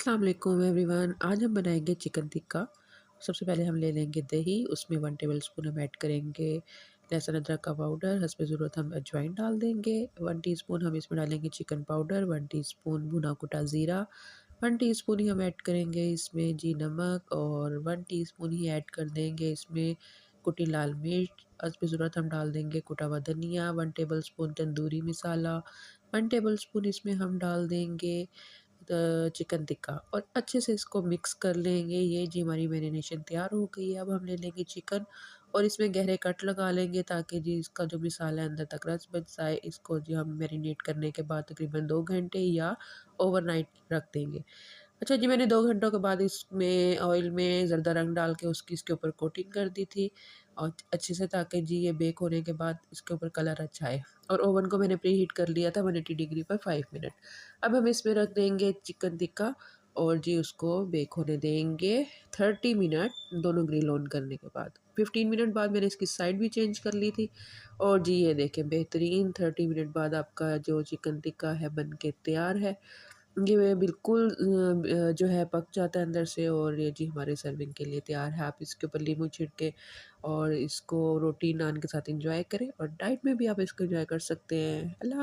अस्सलाम वालेकुम एवरीवन। आज हम बनाएंगे चिकन टिक्का। सबसे पहले हम ले लेंगे दही, उसमें 1 टेबलस्पून हम ऐड करेंगे लहसुन अदरक का पाउडर, हस्ब ज़रूरत हम अजवाइन डाल देंगे। 1 टीस्पून हम इसमें डालेंगे चिकन पाउडर, 1 टीस्पून भुना कुटा ज़ीरा, 1 टीस्पून ही हम ऐड करेंगे इसमें जी नमक, और 1 टीस्पून ही ऐड कर देंगे इसमें कुटी लाल मिर्च। हस्ब ज़रूरत हम डाल देंगे कुटा हुआ धनिया, 1 टेबलस्पून तंदूरी मसाला, 1 टेबलस्पून इसमें हम डाल देंगे चिकन टिक्का और अच्छे से इसको मिक्स कर लेंगे। ये जी हमारी मैरिनेशन तैयार हो गई है। अब हम ले लेंगे चिकन और इसमें गहरे कट लगा लेंगे ताकि जी इसका जो मसाला है अंदर तक रस बच जाए। इसको जी हम मैरिनेट करने के बाद तकरीबन 2 घंटे या ओवरनाइट रख देंगे। अच्छा जी, मैंने 2 घंटों के बाद इसमें ऑयल में ज़रदा रंग डाल के उसकी इसके ऊपर कोटिंग कर दी थी और अच्छे से, ताकि जी ये बेक होने के बाद इसके ऊपर कलर अच्छा आए। और ओवन को मैंने प्री हीट कर लिया था 180 डिग्री पर 5 मिनट। अब हम इसमें रख देंगे चिकन टिक्का और जी उसको बेक होने देंगे 30 मिनट, दोनों ग्रिल ऑन करने के बाद। 15 मिनट बाद मैंने इसकी साइड भी चेंज कर ली थी और जी ये देखें बेहतरीन 30 मिनट बाद आपका जो चिकन टिक्का है बन के तैयार है। ये बिल्कुल जो है पक जाता है अंदर से और ये जी हमारे सर्विंग के लिए तैयार है। आप इसके ऊपर नींबू छिड़के और इसको रोटी नान के साथ एंजॉय करें और डाइट में भी आप इसको एंजॉय कर सकते हैं। अल्लाह